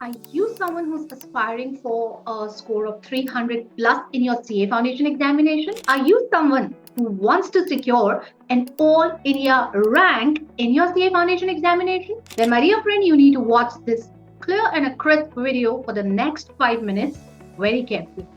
Are you someone who's aspiring for a score of 300 plus in your CA Foundation examination? Are you someone who wants to secure an all India rank in your CA Foundation examination? Then, my dear friend, you need to watch this clear and a crisp video for the next 5 minutes very carefully.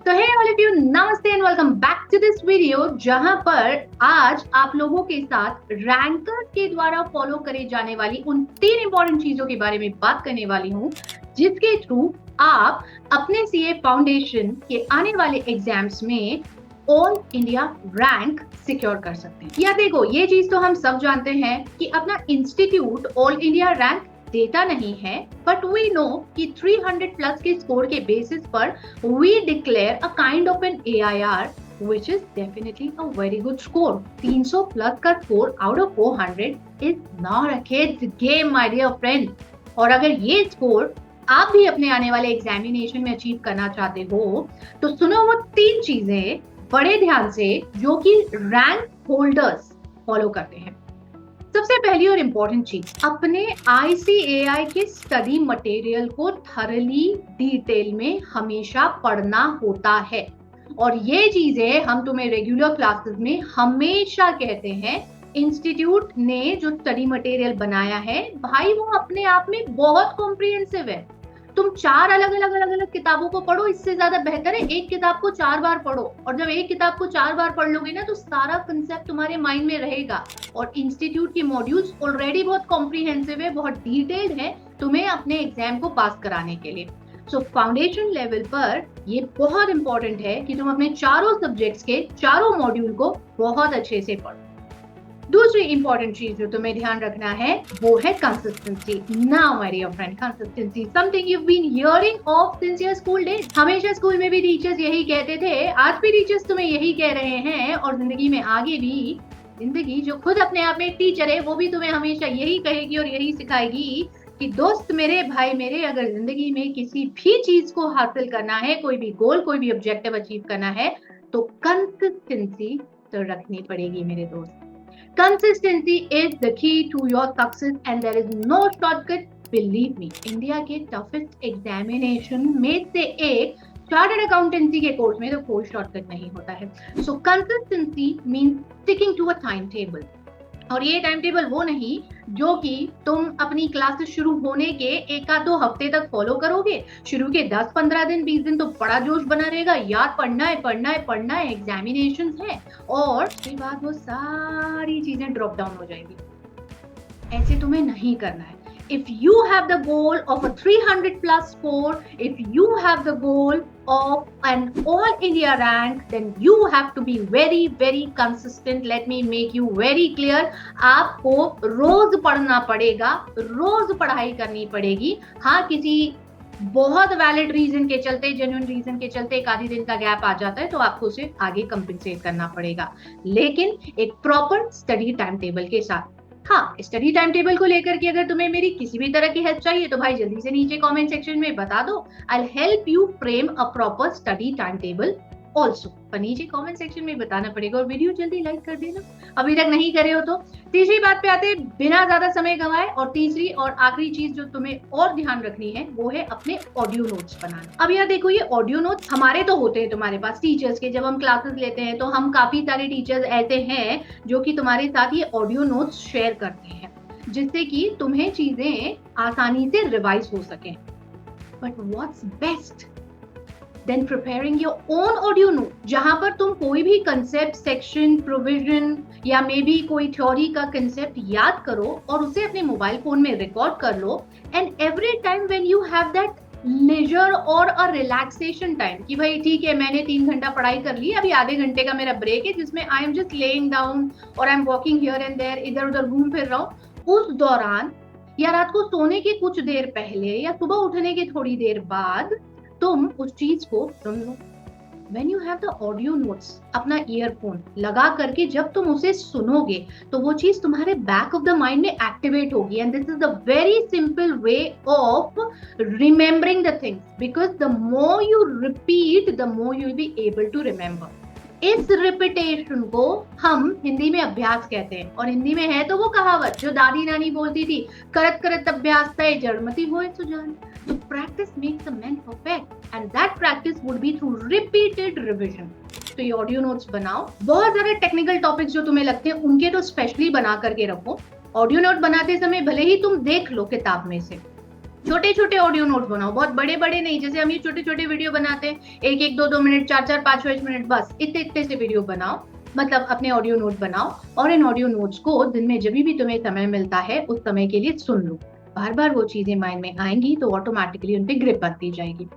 तो hey all of you, नमस्ते and welcome back to this video, जहां पर आज आप लोगों के साथ rankers के द्वारा फॉलो करे जाने वाली उन 3 इंपॉर्टेंट चीजों के बारे में बात करने वाली हूं, जिसके थ्रू आप अपने सीए फाउंडेशन के आने वाले एग्जाम्स में ऑल इंडिया रैंक सिक्योर कर सकते हैं। या देखो, ये चीज तो हम सब जानते हैं कि अपना इंस्टीट्यूट ऑल इंडिया रैंक देता नहीं है, बट वी नो कि 300 प्लस के स्कोर के बेसिस पर we declare a kind of an AIR which is definitely a very good score. 300 प्लस का score out of 400 is not a kid's game, my dear friend. और अगर ये score आप भी अपने आने वाले एग्जामिनेशन में अचीव करना चाहते हो, तो सुनो वो 3 चीजें बड़े ध्यान से जो कि रैंक होल्डर्स फॉलो करते हैं। सबसे पहली और इंपॉर्टेंट चीज, अपने ICAI के स्टडी मटेरियल को थरली डिटेल में हमेशा पढ़ना होता है। और ये चीजें हम तुम्हें रेगुलर क्लासेस में हमेशा कहते हैं। इंस्टीट्यूट ने जो स्टडी मटेरियल बनाया है भाई, वो अपने आप में बहुत कॉम्प्रिहेंसिव है। तुम 4 अलग अलग किताबों को पढ़ो, इससे ज्यादा बेहतर है एक किताब को 4 बार पढ़ो। और जब एक किताब को 4 बार पढ़ लोगे ना, तो सारा कंसेप्ट तुम्हारे माइंड में रहेगा। और इंस्टीट्यूट के मॉड्यूल्स ऑलरेडी बहुत कॉम्प्रिहेंसिव है, बहुत डिटेल्ड है तुम्हें अपने एग्जाम को पास कराने के लिए। सो फाउंडेशन लेवल पर ये बहुत इंपॉर्टेंट है कि तुम अपने चारों सब्जेक्ट्स के चारों मॉड्यूल को बहुत अच्छे से पढ़ो। दूसरी इंपॉर्टेंट चीज जो तुम्हें ध्यान रखना है वो है consistency. Now my dear friend, consistency something you been hearing of since your school days. हमेशा स्कूल में भी टीचर्स यही कहते थे, आज भी टीचर्स तुम्हें यही कह रहे हैं, और जिंदगी में आगे भी जिंदगी जो खुद अपने आप में एक टीचर है वो भी तुम्हें हमेशा यही कहेगी और यही सिखाएगी कि दोस्त मेरे, भाई मेरे, अगर जिंदगी में किसी भी चीज को हासिल करना है, कोई भी गोल, कोई भी ऑब्जेक्टिव अचीव करना है, तो कंसिस्टेंसी तो रखनी पड़ेगी मेरे दोस्त। Consistency is the key to your success and there is no shortcut, believe me. India के toughest examination में से एक चार्टर्ड अकाउंटेंसी के कोर्स में तो कोई शॉर्टकट नहीं होता है। So consistency means sticking to a timetable. और ये टाइम टेबल वो नहीं जो कि तुम अपनी क्लासेस शुरू होने के 1-2 हफ्ते तक फॉलो करोगे। शुरू के 10-15 दिन 20 दिन तो बड़ा जोश बना रहेगा, यार पढ़ना है, एग्जामिनेशन है, और उसके बाद वो सारी चीजें ड्रॉप डाउन हो जाएंगी। ऐसे तुम्हें नहीं करना है। If you have the goal of a 300 plus score, if you have the goal of an all India rank, then you have to be very very consistent. Let me make you very clear. आपको रोज पढ़ना पड़ेगा, रोज पढ़ाई करनी पड़ेगी। हाँ, किसी बहुत valid reason के चलते, जेन्युइन रीजन के चलते एक आधी दिन का गैप आ जाता है, तो आपको उसे आगे कंपेंसेट करना पड़ेगा, लेकिन एक प्रॉपर स्टडी टाइम टेबल के साथ। हाँ, स्टडी टाइम टेबल को लेकर के अगर तुम्हें मेरी किसी भी तरह की हेल्प चाहिए तो भाई जल्दी से नीचे कमेंट सेक्शन में बता दो। I help you frame a proper study time table also. पर नीचे कमेंट सेक्शन में बताना पड़ेगा, और वीडियो जल्दी लाइक कर देना अभी तक नहीं करे हो तो। तीसरी बात पे आते हैं, बिना ज्यादा समय गंवाए। और तीसरी और आखिरी चीज जो तुम्हें और ध्यान रखनी है वो है अपने ऑडियो नोट्स बनाना। अब यार देखो, ये ऑडियो नोट्स हमारे तो होते हैं तुम्हारे पास टीचर्स के, जब हम क्लासेस लेते हैं तो हम काफी सारे टीचर्स ऐसे हैं जो कि तुम्हारे साथ ये ऑडियो नोट्स शेयर करते हैं, जिससे कि तुम्हें चीजें आसानी से रिवाइज हो सके। But what's best then preparing your own audio note, जहां पर तुम कोई भी कंसेप्ट, सेक्शन, प्रोविजन या मे बी कोई थ्योरी का कंसेप्ट याद करो और उसे अपने मोबाइल फोन में रिकॉर्ड कर लो। And every time when you have that leisure और अ रिलैक्सेशन टाइम, कि भाई ठीक है, मैंने 3 घंटा पढ़ाई कर ली, अभी आधे घंटे का मेरा ब्रेक है जिसमें I am just laying down और I am walking here and there, इधर उधर घूम फिर रहा हूँ। उस दौरान या रात को सोने के कुछ देर पहले या सुबह उठने के थोड़ी देर बाद तुम उस चीज को सुन लो। When you have the audio notes, अपना ईयरफोन लगा करके जब तुम उसे सुनोगे तो वो चीज तुम्हारे बैक ऑफ द माइंड में एक्टिवेट होगी। And this is the very simple way of remembering the things, because the more you repeat the more you will be able to remember. इस रिपीटेशन को हम हिंदी में अभ्यास कहते हैं, और हिंदी में है तो वो कहावत जो दादी नानी बोलती थी, करत करत अभ्यास तय जड़मति होए सुजान। तो practice makes a man perfect and that practice would be through repeated revision. तो ये ऑडियो नोट्स बनाओ, बहुत सारे टेक्निकल टॉपिक्स जो तुम्हें लगते हैं उनके तो स्पेशली बना करके रखो। ऑडियो नोट बनाते समय भले ही तुम देख लो किताब में से, छोटे छोटे ऑडियो नोट बनाओ, बहुत बड़े बड़े नहीं। जैसे हम ये छोटे छोटे वीडियो बनाते हैं, एक एक 2 मिनट, 4 5 मिनट, बस इतने इतने से वीडियो बनाओ, मतलब अपने ऑडियो नोट बनाओ। और इन ऑडियो नोट्स को दिन में जब भी तुम्हें समय मिलता है उस समय के लिए सुन लो। बार बार वो चीजें माइंड में आएंगी तो ऑटोमेटिकली उन पे ग्रिप बनती जाएगी।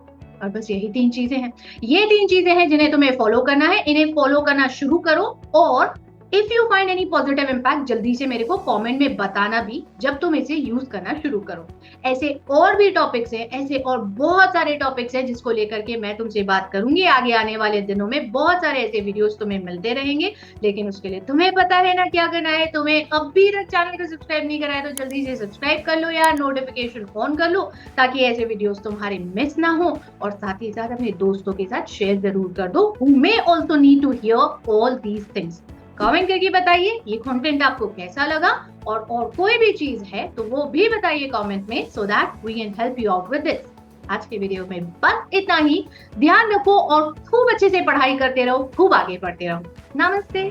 और बस यही 3 चीजें हैं, ये 3 चीजें हैं जिन्हें तुम्हें फॉलो करना है। इन्हें फॉलो करना शुरू करो, और if you find any positive impact जल्दी से मेरे को कमेंट में बताना भी जब तुम इसे यूज करना शुरू करो। ऐसे और भी टॉपिक्स हैं, ऐसे और बहुत सारे टॉपिक्स हैं जिसको लेकर के मैं तुमसे बात करूंगी आगे आने वाले दिनों में। बहुत सारे ऐसे वीडियोस तुम्हें मिलते रहेंगे, लेकिन उसके लिए तुम्हें पता है ना क्या करना है। तुम्हें अभी तक चैनल को सब्सक्राइब नहीं करा है तो जल्दी से सब्सक्राइब कर लो यार, नोटिफिकेशन ऑन कर लो ताकि ऐसे वीडियोस तुम्हारे मिस ना हो। और साथ ही साथ अपने दोस्तों के साथ शेयर जरूर कर दो, who may also need to hear all these things। Comment करके बताइए ये कंटेंट आपको कैसा लगा, और कोई भी चीज है तो वो भी बताइए कमेंट में, so that we can help you out with this. आज के वीडियो में बस इतना ही। ध्यान रखो और खूब अच्छे से पढ़ाई करते रहो, खूब आगे बढ़ते रहो। नमस्ते।